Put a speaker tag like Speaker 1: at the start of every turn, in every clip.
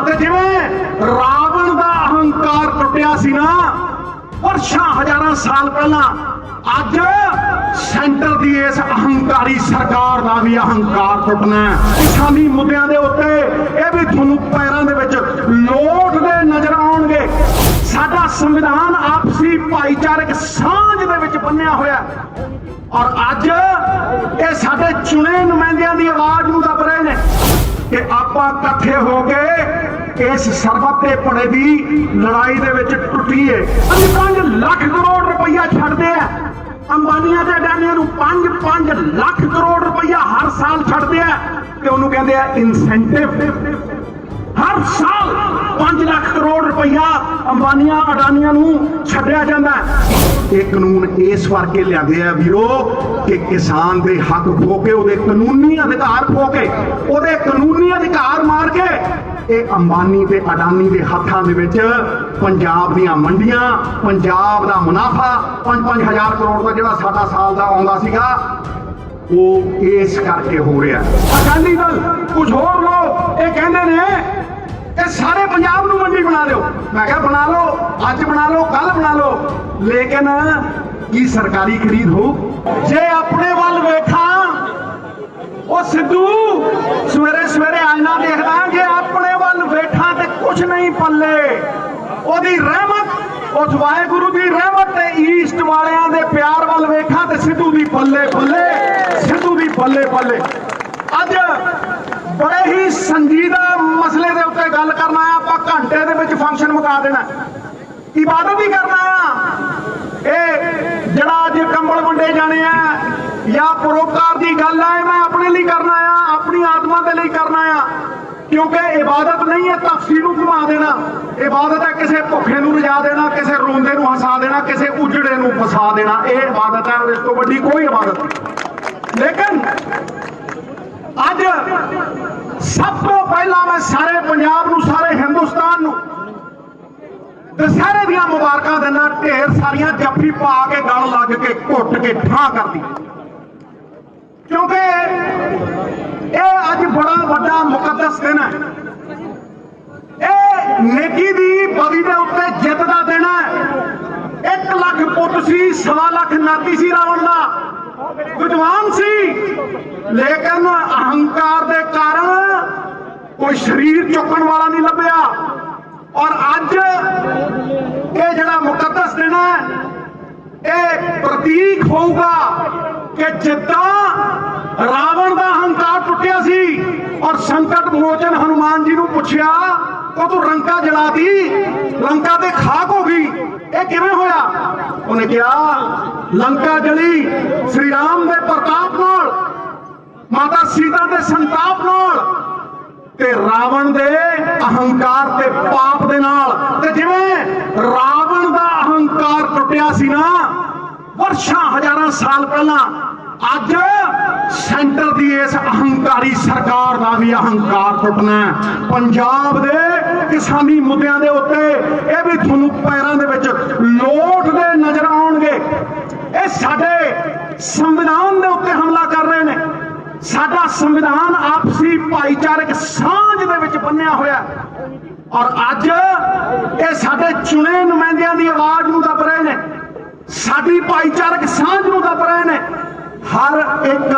Speaker 1: ਤੇ ਜਿਵੇਂ ਰਾਵਣ ਦਾ ਅਹੰਕਾਰ ਟੁੱਟਿਆ ਸੀ ਨਾ वर्षां हजारां साल पहला, अज सेंटर की इस अहंकारी सरकार का भी अहंकार टुटना है। किसानी मुद्दों के उत्ते यह भी तुहानूं पैरों दे विच लोटदे नजर आउणगे। साडा संविधान आपसी भाईचारक सांझ दे विच बन्निया होया और अज ये साडे चुने नुमाइंदियां दी आवाज़ नूं दब रहे ने कि आपां इकट्ठे हो गए इस सरबत के भले की लड़ाई दे विच टुटीए। 5 लाख करोड़ रुपया छड्डदे आ अंबानिया ते अडानिया नूं 5 लाख करोड़ रुपया हर साल छड्डदे आ ते उहनूं कहंदे आ इंसेंटिव। हर साल 5 लाख करोड़ रुपया अंबानिया अडानिया नूं छड्डिया जांदा है। ये कानून इस करके लिआंदे आ वीरो कि किसान दे हक खो के उहदे कानूनी अधिकार खो के उहदे कानूनी अधिकार मार के ये अंबानी ते अडानी के हाथों दे विच पंजाब दीआं मंडियां पंजाब दा मुनाफा 5-5 हज़ार करोड़ का जिहड़ा साडा साल दा आउंदा सीगा वो इस करके हो रहा है। अकाली दल कुछ होर लोग ये कहंदे ने कि सारे पंजाब नूं मंडी बना लो। मैं कहा बना लो, अज बना लो, कल बना लो, लेकिन की सरकारी खरीद हो? जे अपने वल वेखा ओ सिद्धू सवेरे सवेरे आईना देखदा जे अपने वल वेठा ते कुछ नहीं पल्ले। ओदी रहमत उस वाहेगुरु दी रहमत ते ईस्ट वालियां दे प्यार वल वेखा ते सिद्धू दी पल्ले पल्ले, सिद्धू दी पल्ले पल्ले। अज बड़े ही संजीदा मसले दे उत्ते गल करना है। आपां घंटे दे विच फंक्शन मुका देना, इबादत ही करना है। ये जड़ा अज कंबल वंडे जाने हैं या परोपकार की गल है, मैं अपने लिए करना है, अपनी आत्मा के लिए करना है। क्योंकि इबादत नहीं है तफसीर नूं घुमा देना, इबादत है किसी भुखे नूं रजा देना, किसी रोंदे नूं हसा देना, किसी उजड़े नूं फसा देना। ये इबादत है और इस तो वड्डी कोई इबादत नहीं। लेकिन अज सब तो पहला मैं सारे पंजाब नूं सारे हिंदुस्तान नूं दशहरे दियां मुबारकां देना। ढेर सारियां जफ्फी पा के गल लग के घुट के ठा कर दी, क्योंकि ये अज बड़ा वड्डा मुकद्दस दिन है। ये नेकी दी बदी दे उत्ते जित दा दिन है। 1 लाख पुत सी, 1.25 लाख नाती सी रावण दा, विद्वान सी, लेकिन अहंकार दे कारण कोई शरीर चुकन वाला नहीं लभ्या। और अज ये जड़ा मुकद्दस दिन है ये प्रतीक होगा कि जिद्दां रावण का अहंकार टुटिया सी और संकट मोचन हनुमान जी नूं पुछया तो तू लंका जला दी, लंका ते खाक हो गई, ये किवें होया? उन्हें कहा लंका जली श्री राम दे प्रताप नाल, माता सीता दे संताप नाल ते रावण दे अहंकार ते पाप दे नाल। ते जिवें रावण दा अहंकार टुटिया सी ना वर्षां हजारां साल पहला, अज सेंटर की इस अहंकारी सरकार का भी अहंकार टुटना है। पंजाब दे किसानी मुद्दों के उत्ते यह भी तुहानूं पैरों दे विच लोटदे नजर आउणगे। ये साडे संविधान के उत्ते हमला कर रहे हैं। साडा संविधान आपसी भाईचारक सांझ दे विच बन्निया होया और अज ये साडे चुने नुमाइंदियां दी आवाज़ नूं दब रहे हैं, साडी भाईचारक सांझ नूं दब रहे हैं। हर एक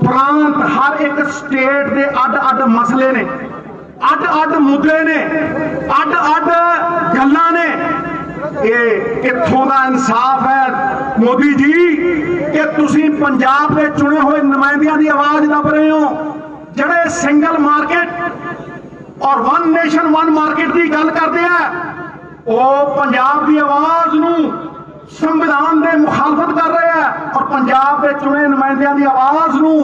Speaker 1: प्रांत हर एक स्टेट के अड अड मसले ने, अड अड मुद्दे ने, अड अड गल्लां ने। ये कित्थों दा इंसाफ है मोदी जी कि तुसीं पंजाब के चुने हुए नुमाइंदियां की आवाज़ दब रहे हो, जिहड़े सिंगल मार्केट और 1 नेशन 1 मार्केट की गल करते हैं, वो पंजाब की आवाज़ नूं संविधान के मुखालफत कर रहे हैं और पंजाब के चुने नुमाइंदियां की आवाज़ नूं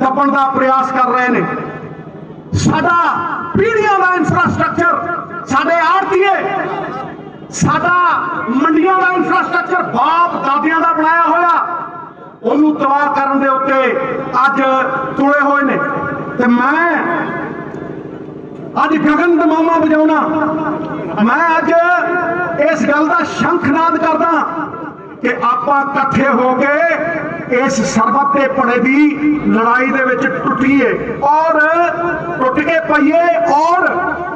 Speaker 1: दबण का प्रयास कर रहे हैं। साडा पीढ़ियां का इंफ्रास्ट्रक्चर, साडे आड़तीए, साडा मंडियां का इंफ्रास्ट्रक्चर बाप दादियां का बनाया होया, उन्होंने तबाह करने के उत्ते अज तुले हुए ने। ते मैं अज गगन दमामा बजाउणा, मैं अज इस गल का शंखनाद करदा कि आपां इकट्ठे हो के इस सरबत के भले की लड़ाई दे विच टुटीए और टुट के पईए और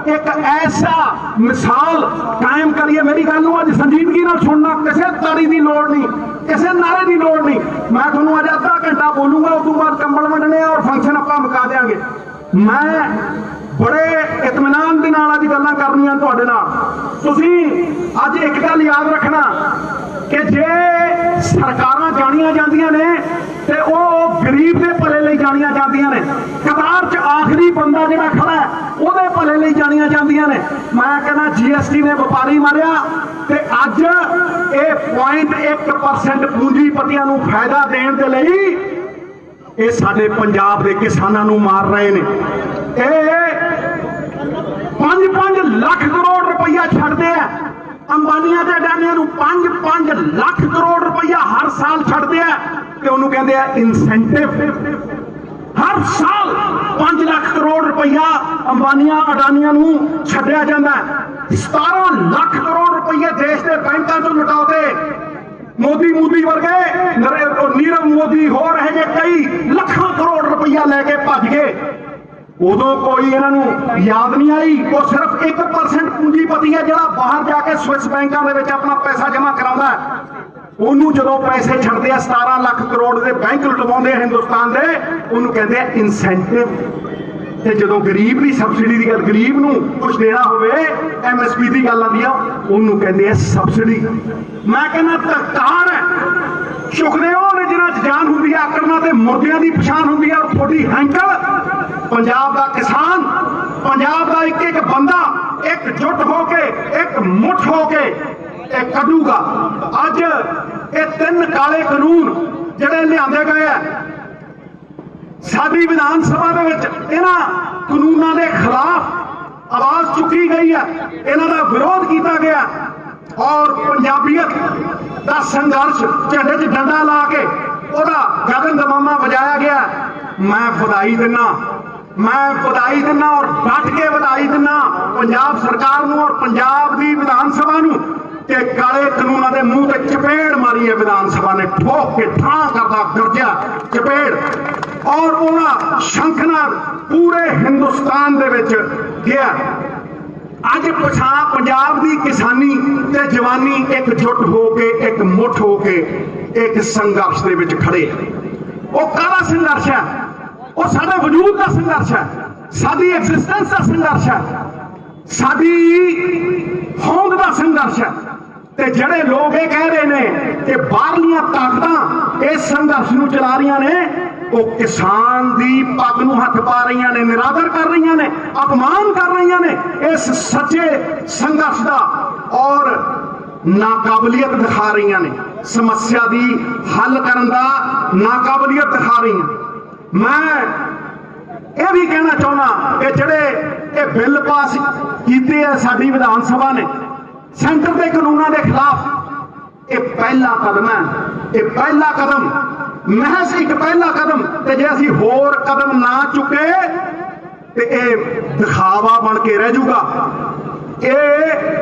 Speaker 1: एक ऐसा मिसाल कायम करिए। मेरी गल नूं अज संजीदगी नाल सुनना, किसी ताड़ी की लोड़ नहीं, किसी नारे की लोड़ नहीं। मैं तुहानूं अज अद्धा घंटा बोलूंगा, उस तो बाद कंबल वंडने और फंक्शन आपां मुका देंगे। मैं बड़े इतमान दे नाल अज गल्लां करनियां तुहाडे नाल। तुसीं अज एक गल याद रखना कि जे सरकारां जाणियां जांदियां ने ते ओह गरीब दे भले लई जाणियां जांदियां ने। कतार च आखिरी बंदा जिहड़ा खड़ा है ਉਹਦੇ ਭਲੇ ਲਈ ਜਾਣੀਆਂ ਜਾਂਦੀਆਂ ਨੇ। मैं कहना GST ने व्यापारी मारिया ते अज ਇਹ 0.1% पूंजीपतियां नूं फायदा देण दे ਲਈ ਇਹ ਸਾਡੇ ਪੰਜਾਬ ਦੇ ਕਿਸਾਨਾਂ ਨੂੰ ਮਾਰ ਰਹੇ ਨੇ। ਇਹ 5-5 ਲੱਖ ਕਰੋੜ ਰੁਪਈਆ ਛੱਡਦੇ ਆ ਅੰਬਾਨੀਆਂ ਤੇ ਅਡਾਨੀਆਂ ਨੂੰ। 5-5 ਲੱਖ ਕਰੋੜ ਰੁਪਈਆ ਹਰ ਸਾਲ ਛੱਡਦੇ ਆ ਤੇ ਉਹਨੂੰ ਕਹਿੰਦੇ ਆ ਇਨਸੈਂਟਿਵ। हर साल 5 लाख करोड़ रुपया अंबानिया अडानिया नूं छड्डिया जांदा है। 17 लाख करोड़ रुपये देश के बैंकों चों लुटाते मोदी वर्गे, नीरव मोदी हो रहे जे कई लाखों करोड़ रुपया लैके भज गए। उदों कोई इन्हां नूं याद नहीं आई। वो सिर्फ 1% पूंजीपति है जिहड़ा बाहर जाके स्विस बैंकों दे विच अपना पैसा जमा कराउंदा है। ਉਹਨੂੰ ਜਦੋਂ ਪੈਸੇ ਛੱਡਦੇ ਆ 17 ਲੱਖ ਕਰੋੜ ਦੇ ਬੈਂਕ ਲੁਟਵਾਉਂਦੇ ਹਿੰਦੁਸਤਾਨ ਦੇ, ਉਹਨੂੰ ਕਹਿੰਦੇ ਆ ਇਨਸੈਂਟਿਵ। ਤੇ ਜਦੋਂ ਗਰੀਬ ਦੀ ਸਬਸਿਡੀ ਦੀ ਗੱਲ, ਗਰੀਬ ਨੂੰ ਕੁਝ ਦੇਣਾ ਹੋਵੇ, MSP ਦੀ ਗੱਲ ਆਉਂਦੀ ਆ, ਉਹਨੂੰ ਕਹਿੰਦੇ ਆ ਸਬਸਿਡੀ। ਮੈਂ ਕਹਿੰਦਾ ਧੱਕਾਰ ਹੈ। ਸ਼ੁਕਰੇਓ ਨੇ ਜਿਹਨਾਂ 'ਚ ਜਾਨ ਹੁੰਦੀ ਆ, ਆਕੜਨਾ ਤੇ ਮੁਰਦਿਆਂ ਦੀ ਪਛਾਣ ਹੁੰਦੀ ਆ। ਔਰ ਤੁਹਾਡੀ ਹੈਂਕਲ ਪੰਜਾਬ ਦਾ ਕਿਸਾਨ, ਪੰਜਾਬ ਦਾ ਇੱਕ ਇੱਕ ਬੰਦਾ एकजुट होके, एक मुठ होके कढूगा। अज ये 3 काले कानून जिहड़े लिआंदे गए है साडी विधान सभा दे विच, इन्हां कानूनां दे खिलाफ आवाज चुकी गई है, इन्हां दा विरोध किया गया और पंजाबीयत दा संघर्ष झंडे 'च डंडा ला के ओहदा गगन दमामा बजाया गया। मैं बधाई दिना, मैं बधाई दिना और डट के बधाई दिना पंजाब सरकार नूं और पंजाब दी विधान सभा नूं कि काले कानूनों के मुंह ते चपेड़ मारी है विधान सभा ने। ठोक के ठां करदा गरजा चपेड़ और उन्हां शंख नाल पूरे हिंदुस्तान दे विच गया। अज पछा पंजाब दी किसानी ते जवानी एकजुट होके, एक मुठ होके एक संघर्ष दे विच खड़े। वो काला संघर्ष है, वो साडे वजूद का संघर्ष है, साडी एग्जिस्टेंस का संघर्ष है, साडी होंद का संघर्ष है। ते जड़े लोग ये कह रहे हैं कि बाहरलियां ताकतां इस संघर्ष नूं चला रही ने, वो किसान दी पग नूं हथ पा रही ने, निरादर कर रही ने, अपमान कर रही ने इस सच्चे संघर्ष का और नाकाबलियत दिखा रही ने, समस्या दी हल करन दा नाकाबलियत दिखा रही। मैं ये भी कहना चाहना कि जड़े ये बिल पास किए है साडी विधान सभा ने सेंटर के कानूनों के खिलाफ, ये पहला कदम है, ये पहला कदम, महज एक पहला कदम। ते जे असीं होर कदम ना चुके तो ये दिखावा बन के रह जाऊगा, ये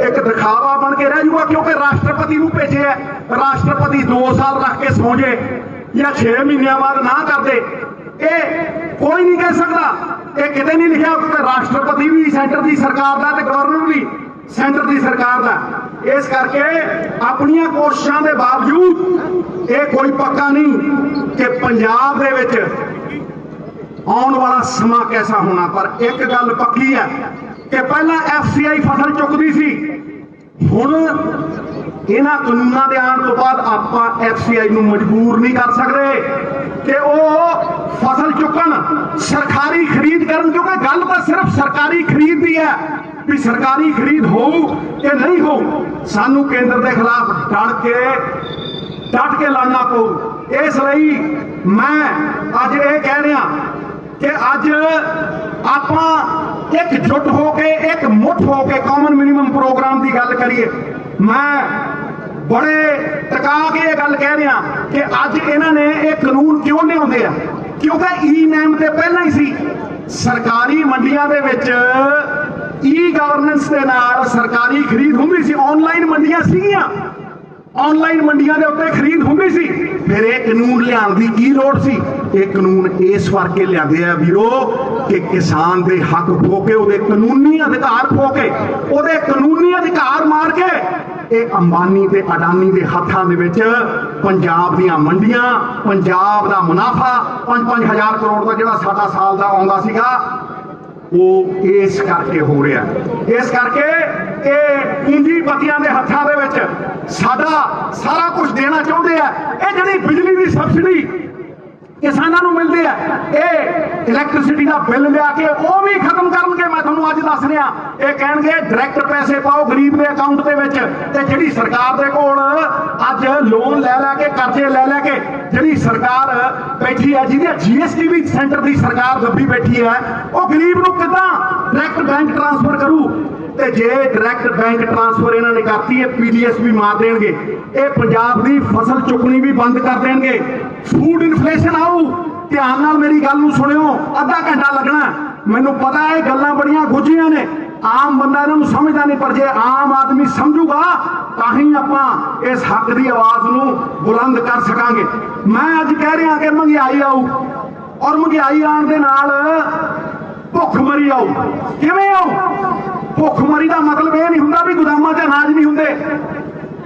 Speaker 1: एक दिखावा बन के रह जाऊगा। क्योंकि राष्ट्रपति को भेजे है, राष्ट्रपति 2 साल रख के सौ जाए या 6 महीनों बाद ना कर दे, ये कोई नहीं कह सकता। ये कितने नहीं लिखा, क्योंकि राष्ट्रपति भी सेंटर की सरकार का, गवर्नर भी सेंटर की सरकार का। इस करके अपनी कोशिशों के बावजूद ये कोई पक्का नहीं कि पंजाब दे विच आने वाला समा कैसा होना। पर एक गल पक्की है कि पहला FCI फसल चुकती सी, हुण इन्हां कानूनां दे आउण तो बाद आपां FCI नूं मजबूर नहीं कर सकते कि वो फसल चुकन, सरकारी खरीद करन। क्योंकि गल तो सिर्फ सरकारी खरीद की है भी सरकारी खरीद हो कि नहीं हो, सानू केंद्र के खिलाफ डट के लड़ना पऊ। इसलिए मैं अज ये कह रहा कि अज आप एकजुट होके, एक मुठ होके कॉमन मिनिमम प्रोग्राम की गल करिए। मैं बड़े टका के ये गल कह रहा कि अज इन्होंने ये कानून क्यों लिया, क्योंकि ई-नैम तो पहले ही सी। सरकारी मंडियां दे विच ई गवर्नेंस के नाल सरकारी खरीद होंदी सी, ऑनलाइन मंडियां सीगियां, ਆਨਲਾਈਨ ਮੰਡੀਆਂ ਦੇ ਉੱਤੇ ਖਰੀਦ ਹੁੰਦੀ ਸੀ। ਫਿਰ ਇਹ ਕਾਨੂੰਨ ਲਿਆਉਣ ਦੀ ਕੀ ਲੋੜ ਸੀ? ਇਹ ਕਾਨੂੰਨ ਇਸ ਕਰਕੇ ਲਿਆਂਦੇ ਆ ਵੀਰੋ ਕਿ ਕਿਸਾਨ ਦੇ ਹੱਕ ਖੋ ਕੇ, ਉਹਦੇ ਕਾਨੂੰਨੀ ਅਧਿਕਾਰ ਖੋ ਕੇ, ਉਹਦੇ ਕਾਨੂੰਨੀ ਅਧਿਕਾਰ ਮਾਰ ਕੇ ਇਹ ਅੰਬਾਨੀ ਤੇ ਅਡਾਨੀ ਦੇ ਹੱਥਾਂ ਦੇ ਵਿੱਚ ਪੰਜਾਬ ਦੀਆਂ ਮੰਡੀਆਂ, ਪੰਜਾਬ ਦਾ ਮੁਨਾਫਾ 5-5 ਹਜ਼ਾਰ ਕਰੋੜ ਦਾ ਜਿਹੜਾ ਸਾਡਾ ਸਾਲ ਦਾ ਆਉਂਦਾ ਸੀਗਾ, ਉਹ ਇਸ ਕਰਕੇ ਹੋ ਰਿਹਾ। ਇਸ ਕਰਕੇ ਇਹ ਪੂੰਜੀਪਤੀਆਂ ਦੇ ਹੱਥਾਂ ਦੇ ਵਿੱਚ ਸਾਡਾ ਸਾਰਾ ਕੁਝ ਦੇਣਾ ਚਾਹੁੰਦੇ ਆ। ਇਹ ਜਿਹੜੀ ਬਿਜਲੀ ਦੀ ਸਬਸਿਡੀ ਕਿਸਾਨਾਂ ਨੂੰ ਮਿਲਦੀ ਹੈ, ਇਹ ਇਲੈਕਟ੍ਰਿਸਿਟੀ ਦਾ ਬਿੱਲ ਲਿਆ ਕੇ ਉਹ ਵੀ ਖਤਮ ਕਰਨਗੇ। ਮੈਂ ਤੁਹਾਨੂੰ ਅੱਜ ਦੱਸ ਰਿਹਾ, ਇਹ ਕਹਿਣਗੇ ਡਾਇਰੈਕਟ ਪੈਸੇ ਪਾਓ ਗਰੀਬ ਦੇ ਅਕਾਊਂਟ ਦੇ ਵਿੱਚ। ਤੇ ਜਿਹੜੀ ਸਰਕਾਰ ਦੇ ਕੋਲ ਅੱਜ ਲੋਨ ਲੈ ਕੇ, ਕਰਜ਼ੇ ਲੈ ਕੇ ਜਿਹੜੀ ਸਰਕਾਰ ਬੈਠੀ ਹੈ, ਜਿਹਦੀ GST ਵੀ ਸੈਂਟਰ ਦੀ ਸਰਕਾਰ ਦੱਬੀ ਬੈਠੀ ਹੈ, ਉਹ ਗਰੀਬ ਨੂੰ ਕਿੱਦਾਂ ਡਾਇਰੈਕਟ ਬੈਂਕ ਟ੍ਰਾਂਸਫਰ ਕਰੂ? ਤੇ ਜੇ ਡਾਇਰੈਕਟ ਬੈਂਕ ਟ੍ਰਾਂਸਫਰ ਇਹਨਾਂ ਨੇ ਕਰਤੀ, ਇਹ PDS ਵੀ ਮਾਰ ਦੇਣਗੇ, ਇਹ ਪੰਜਾਬ ਦੀ ਫਸਲ ਚੁੱਕਣੀ ਵੀ ਬੰਦ ਕਰ ਦੇਣਗੇ, ਫੂਡ ਇਨਫਲੇਸ਼ਨ ਆਊ। ਧਿਆਨ ਨਾਲ ਮੇਰੀ ਗੱਲ ਨੂੰ ਸੁਣਿਓ, ਅੱਧਾ ਘੰਟਾ ਲੱਗਣਾ। ਮੈਨੂੰ ਪਤਾ ਹੈ ਗੱਲਾਂ ਬੜੀਆਂ ਗੁੱਝੀਆਂ ਨੇ, ਆਮ ਬੰਦਾ ਇਹਨਾਂ ਨੂੰ ਸਮਝਦਾ ਨਹੀਂ, ਪਰ ਜੇ ਆਮ ਆਦਮੀ ਸਮਝੂਗਾ ਤਾਂ ਹੀ ਆਪਾਂ ਇਸ ਹੱਕ ਦੀ ਆਵਾਜ਼ ਨੂੰ ਬੁਲੰਦ ਕਰ ਸਕਾਂਗੇ। ਮੈਂ ਅੱਜ ਕਹਿ ਰਿਹਾ ਕਿ ਮਹਿੰਗਾਈ ਆਊ, ਔਰ ਮਹਿੰਗਾਈ ਆਉਣ ਦੇ ਨਾਲ ਭੁੱਖਮਰੀ ਆਊ। ਕਿਵੇਂ ਆਊ? ਭੁੱਖਮਰੀ ਦਾ ਮਤਲਬ ਇਹ ਨਹੀਂ ਹੁੰਦਾ ਵੀ ਗੋਦਾਮਾਂ 'ਚ ਅਨਾਜ ਨਹੀਂ ਹੁੰਦੇ।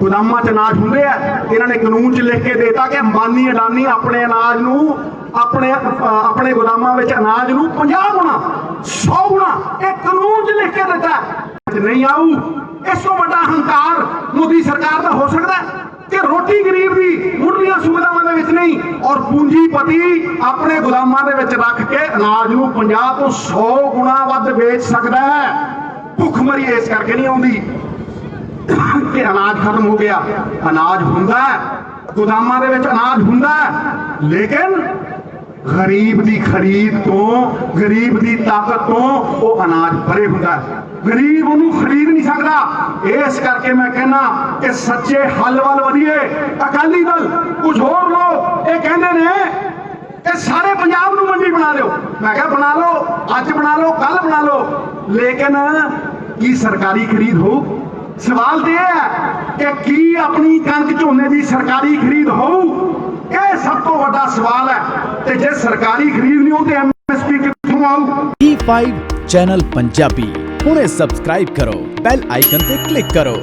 Speaker 1: ਗੋਦਾਮਾਂ 'ਚ ਅਨਾਜ ਹੁੰਦੇ ਆ। ਇਹਨਾਂ ਨੇ ਕਾਨੂੰਨ 'ਚ ਲਿਖ ਕੇ ਦੇਤਾ ਕਿ ਅੰਬਾਨੀ ਅਡਾਨੀ ਆਪਣੇ ਅਨਾਜ ਨੂੰ, ਆਪਣੇ ਗੋਦਾਮਾਂ ਵਿੱਚ ਅਨਾਜ ਨੂੰ 50 ਗੁਣਾ 100 ਗੁਣਾ ਇਹ ਕਾਨੂੰਨ 'ਚ ਲਿਖ ਕੇ ਦਿੱਤਾ। ਨਹੀਂ ਆਊ। ਇਸ ਤੋਂ ਵੱਡਾ ਹੰਕਾਰ ਮੋਦੀ ਸਰਕਾਰ ਦਾ ਹੋ ਸਕਦਾ ਕਿ ਰੋਟੀ ਗਰੀਬ ਦੀ ਮੁੱਢਲੀਆਂ ਸੁਵਿਧਾਵਾਂ ਦੇ ਵਿੱਚ ਨਹੀਂ, ਔਰ ਪੂੰਜੀਪਤੀ ਆਪਣੇ ਗੋਦਾਮਾਂ ਦੇ ਵਿੱਚ ਰੱਖ ਕੇ ਅਨਾਜ ਨੂੰ 50 ਤੋਂ 100 ਗੁਣਾ ਵੱਧ ਵੇਚ ਸਕਦਾ ਹੈ। ਭੁੱਖਮਰੀ ਇਸ ਕਰਕੇ ਨਹੀਂ ਆਉਂਦੀ ਕਿ ਅਨਾਜ ਖਤਮ ਹੋ ਗਿਆ। ਅਨਾਜ ਹੁੰਦਾ ਹੈ, ਗੋਦਾਮਾਂ ਦੇ ਵਿੱਚ ਅਨਾਜ ਹੁੰਦਾ ਹੈ, ਲੇਕਿਨ ਗਰੀਬ ਦੀ ਖਰੀਦ ਤੋਂ, ਗਰੀਬ ਦੀ ਤਾਕਤ ਤੋਂ ਉਹ ਅਨਾਜ ਭਰੇ ਹੁੰਦਾ ਹੈ। ਗਰੀਬ ਉਹਨੂੰ ਖਰੀਦ ਨਹੀਂ ਸਕਦਾ। ਇਸ ਕਰਕੇ ਮੈਂ ਕਹਿੰਦਾ ਕਿ ਸੱਚੇ ਹੱਲ ਵੱਲ ਵਧੀਏ। ਅਕਾਲੀ ਦਲ, ਕੁਝ ਹੋਰ ਲੋਕ ਇਹ ਕਹਿੰਦੇ ਨੇ ਕਿ ਸਾਰੇ ਪੰਜਾਬ ਨੂੰ ਮੰਡੀ ਬਣਾ ਦਿਓ। ਮੈਂ ਕਿਹਾ ਬਣਾ ਲਓ, ਅੱਜ ਬਣਾ ਲਓ, ਕੱਲ ਬਣਾ ਲਓ, ਲੇਕਿਨ ਕੀ ਸਰਕਾਰੀ ਖਰੀਦ ਹੋਊ? ਸਵਾਲ ਤੇ ਇਹ ਹੈ ਕਿ ਕੀ ਆਪਣੀ ਕਣਕ ਝੋਨੇ ਦੀ ਸਰਕਾਰੀ ਖਰੀਦ ਹੋਊ? ਇਹ ਸਭ ਤੋਂ ਵੱਡਾ ਸਵਾਲ ਹੈ। ਤੇ ਜੇ ਸਰਕਾਰੀ ਖਰੀਦ ਨਹੀਂ ਹੋ ਤੇ MSP ਕਿੱਥੋਂ ਆਊ?
Speaker 2: E5 ਚੈਨਲ ਪੰਜਾਬੀ ਹੁਣੇ ਸਬਸਕ੍ਰਾਈਬ ਕਰੋ, ਬੈਲ ਆਈਕਨ ਤੇ ਕਲਿੱਕ ਕਰੋ।